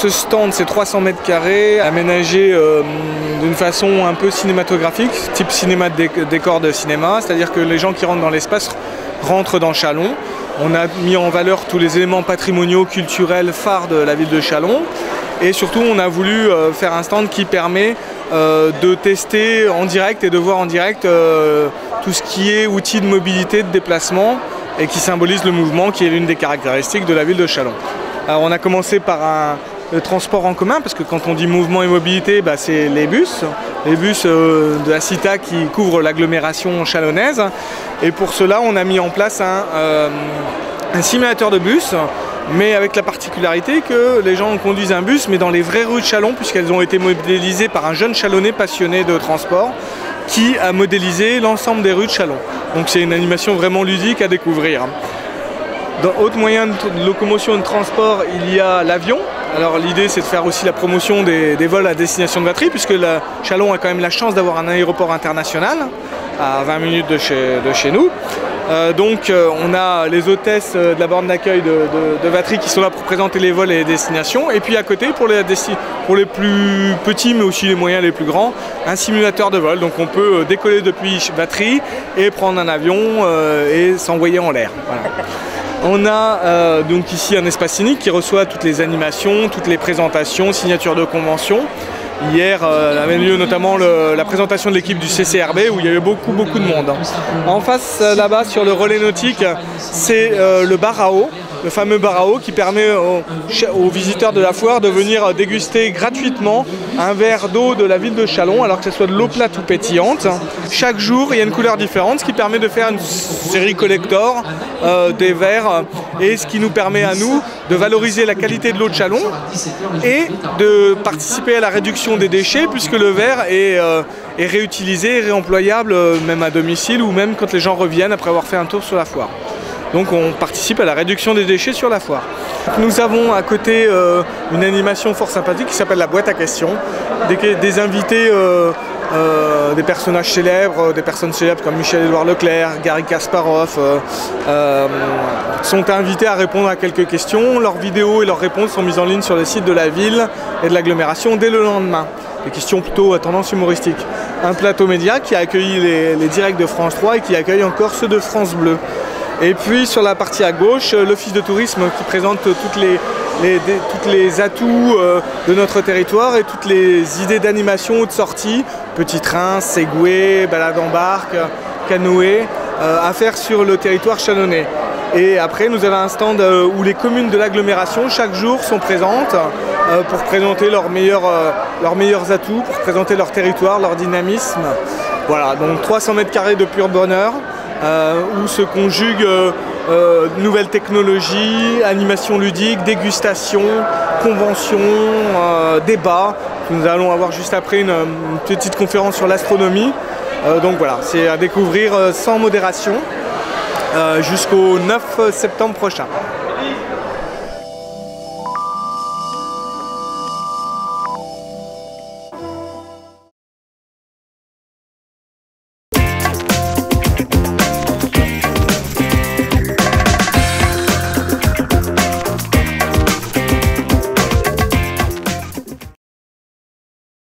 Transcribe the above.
ce stand, c'est 300 mètres carrés, aménagé d'une façon un peu cinématographique, type cinéma décor de cinéma, c'est-à-dire que les gens qui rentrent dans l'espace rentrent dans Châlons. On a mis en valeur tous les éléments patrimoniaux, culturels, phares de la ville de Châlons. Et surtout, on a voulu faire un stand qui permet de tester en direct et de voir en direct tout ce qui est outils de mobilité, de déplacement et qui symbolise le mouvement, qui est l'une des caractéristiques de la ville de Châlons. Alors, on a commencé par le transport en commun, parce que quand on dit mouvement et mobilité, bah, c'est les bus de la CITA qui couvrent l'agglomération chalonnaise. Et pour cela, on a mis en place un simulateur de bus, mais avec la particularité que les gens conduisent un bus, mais dans les vraies rues de Châlons, puisqu'elles ont été modélisées par un jeune Châlonnais passionné de transport, qui a modélisé l'ensemble des rues de Châlons. Donc c'est une animation vraiment ludique à découvrir. Dans autres moyens de locomotion et de transport, il y a l'avion. Alors l'idée, c'est de faire aussi la promotion des vols à destination de Vatry, puisque Châlons a quand même la chance d'avoir un aéroport international à 20 minutes de chez nous. On a les hôtesses de la borne d'accueil de Vatry qui sont là pour présenter les vols et les destinations. Et puis à côté, pour les plus petits, mais aussi les moyens, les plus grands, un simulateur de vol. Donc on peut décoller depuis Vatry et prendre un avion et s'envoyer en l'air. Voilà. On a donc ici un espace scénique qui reçoit toutes les animations, toutes les présentations, signatures de conventions. Hier avait lieu notamment la présentation de l'équipe du CCRB où il y avait beaucoup de monde. En face là-bas sur le relais nautique, c'est le bar à eau, le fameux bar à eau qui permet aux visiteurs de la foire de venir déguster gratuitement un verre d'eau de la ville de Châlons, alors que ce soit de l'eau plate ou pétillante. Chaque jour, il y a une couleur différente, ce qui permet de faire une série collector des verres et ce qui nous permet à nous de valoriser la qualité de l'eau de Châlons et de participer à la réduction des déchets puisque le verre est réutilisé, réemployable même à domicile ou même quand les gens reviennent après avoir fait un tour sur la foire. Donc on participe à la réduction des déchets sur la foire. Nous avons à côté une animation fort sympathique qui s'appelle la boîte à questions. Des invités, des personnages célèbres, des personnes célèbres comme Michel-Édouard Leclerc, Garry Kasparov sont invités à répondre à quelques questions. Leurs vidéos et leurs réponses sont mises en ligne sur le site de la ville et de l'agglomération dès le lendemain. Des questions plutôt à tendance humoristique. Un plateau média qui a accueilli les directs de France 3 et qui accueille encore ceux de France Bleu. Et puis sur la partie à gauche, l'office de tourisme qui présente tous les atouts de notre territoire et toutes les idées d'animation ou de sortie, petits trains, segway, balade en barque, canoë, à faire sur le territoire châlonnais. Et après, nous avons un stand où les communes de l'agglomération, chaque jour, sont présentes pour présenter leurs meilleurs atouts, pour présenter leur territoire, leur dynamisme. Voilà, donc 300 mètres carrés de pur bonheur. Où se conjuguent nouvelles technologies, animation ludique, dégustation, convention, débat. Nous allons avoir juste après une petite conférence sur l'astronomie. Donc voilà, c'est à découvrir sans modération jusqu'au 9 septembre prochain.